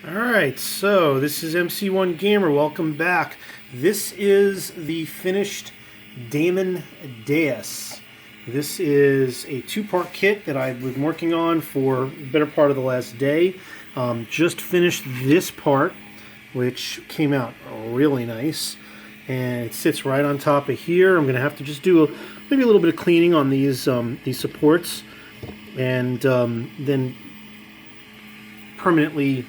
Alright, so this is MC1 Gamer. Welcome back. This is the finished Daemon Dais. This is a two-part kit that I've been working on for the better part of the last day. Just finished this part, which came out really nice. And it sits right on top of here. I'm going to have to just do maybe a little bit of cleaning on these supports. And then permanently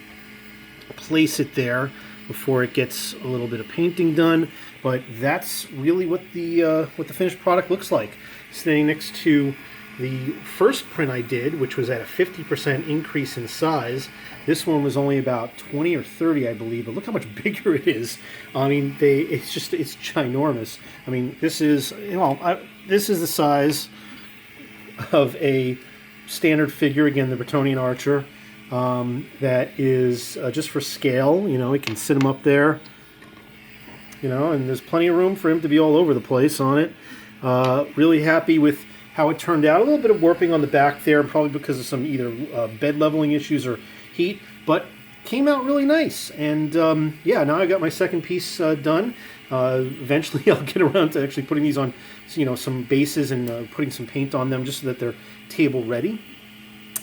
place it there before it gets a little bit of painting done. But that's really what the finished product looks like. Standing next to the first print I did, which was at a 50% increase in size. This one was only about 20 or 30, I believe, but look how much bigger it is. I mean, it's ginormous. I mean, this is the size of a standard figure, again, the Bretonnian archer. That is just for scale. You know, we can sit him up there, you know, and there's plenty of room for him to be all over the place on it. Really happy with how it turned out. A little bit of warping on the back there, probably because of some either bed leveling issues or heat, but came out really nice. And yeah, now I got my second piece done. Eventually I'll get around to actually putting these on, you know, some bases and putting some paint on them just so that they're table ready.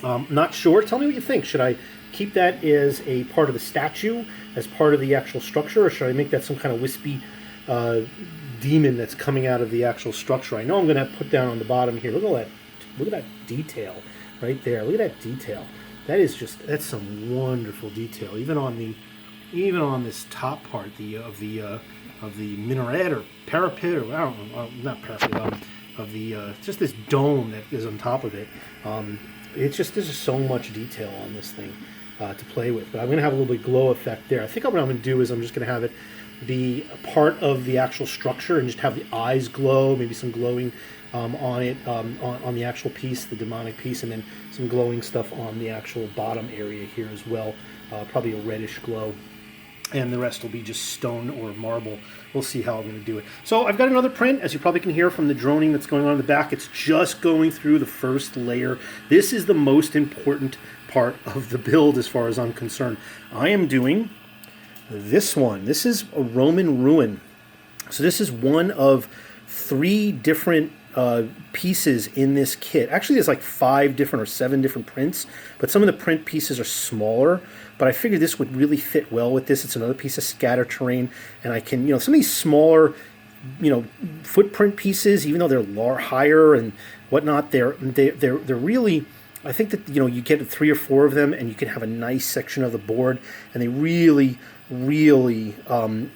Not sure. Tell me what you think. Should I keep that as a part of the statue, as part of the actual structure, or should I make that some kind of wispy demon that's coming out of the actual structure? I know I'm going to put down on the bottom here. Look at all that. Look at that detail right there. Look at that detail. That's some wonderful detail. Even on this top part of the minaret or parapet, or I don't know, not parapet, of the just this dome that is on top of it. It's just, there's just so much detail on this thing to play with. But I'm going to have a little bit of glow effect there. I think what I'm going to do is I'm just going to have it be a part of the actual structure and just have the eyes glow, maybe some glowing on it, on the actual piece, the demonic piece, and then some glowing stuff on the actual bottom area here as well. Probably a reddish glow. And the rest will be just stone or marble. We'll see how I'm going to do it. So I've got another print, as you probably can hear from the droning that's going on in the back. It's just going through the first layer. This is the most important part of the build as far as I'm concerned. I am doing this one. This is a Roman ruin. So this is one of 3 different pieces in this kit. Actually, there's like 5 different or 7 different prints, but some of the print pieces are smaller. But I figured this would really fit well with this. It's another piece of scatter terrain, and I can, you know, some of these smaller, you know, footprint pieces, even though they're higher and whatnot, they're really. I think that, you know, you get 3 or 4 of them, and you can have a nice section of the board, and they really, you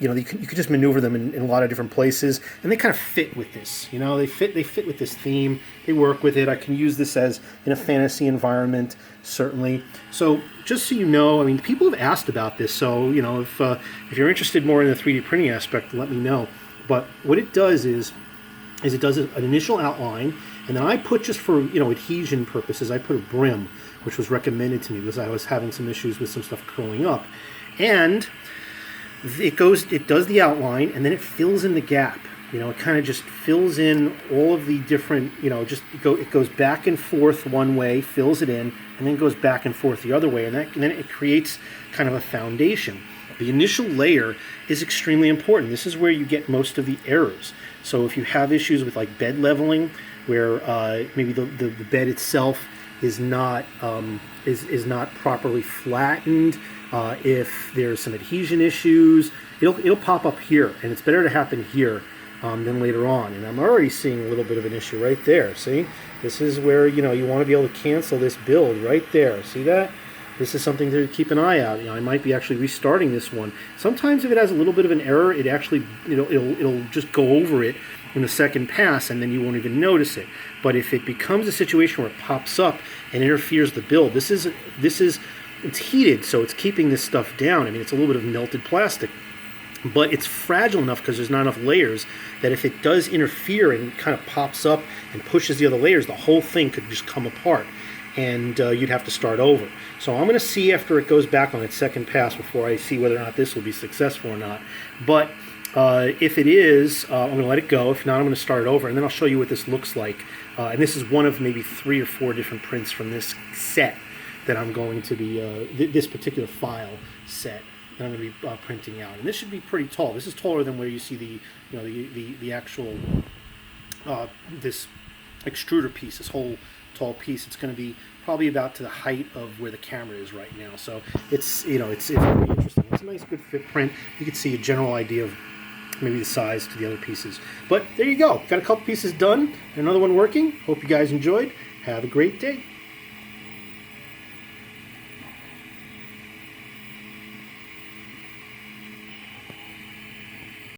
know, you could just maneuver them in a lot of different places, and they kind of fit with this. You know, they fit with this theme. They work with it. I can use this as in a fantasy environment, certainly. So just so you know, I mean, people have asked about this. So, you know, if you're interested more in the 3D printing aspect, let me know. But what it does is it does an initial outline, and then I put, just for, you know, adhesion purposes, I put a brim, which was recommended to me because I was having some issues with some stuff curling up. And it does the outline, and then it fills in the gap. You know, it kind of just fills in all of the different, you know, it goes back and forth one way, fills it in, and then goes back and forth the other way, and then it creates kind of a foundation. The initial layer is extremely important. This is where you get most of the errors. So if you have issues with like bed leveling, where maybe the bed itself is not properly flattened, if there's some adhesion issues, it'll pop up here, and it's better to happen here than later on. And I'm already seeing a little bit of an issue right there. See, this is where, you know, you want to be able to cancel this build right there. See that? This is something to keep an eye out. You know, I might be actually restarting this one. Sometimes if it has a little bit of an error, it actually, you know, it'll just go over it in the second pass, and then you won't even notice it. But if it becomes a situation where it pops up and interferes the build, it's heated, so it's keeping this stuff down. I mean, it's a little bit of melted plastic, but it's fragile enough because there's not enough layers that if it does interfere and kind of pops up and pushes the other layers, the whole thing could just come apart, and you'd have to start over. So I'm going to see after it goes back on its second pass before I see whether or not this will be successful or not. But if it is, I'm going to let it go. If not, I'm going to start it over, and then I'll show you what this looks like. And this is one of maybe 3 or 4 different prints from this set. that I'm going to be, this particular file set that I'm going to be printing out. And this should be pretty tall. This is taller than where you see the, you know, the actual, this extruder piece, this whole tall piece. It's going to be probably about to the height of where the camera is right now. So it's, you know, it's very interesting. It's a nice, good fit print. You can see a general idea of maybe the size to the other pieces. But there you go. Got a couple pieces done, and another one working. Hope you guys enjoyed. Have a great day.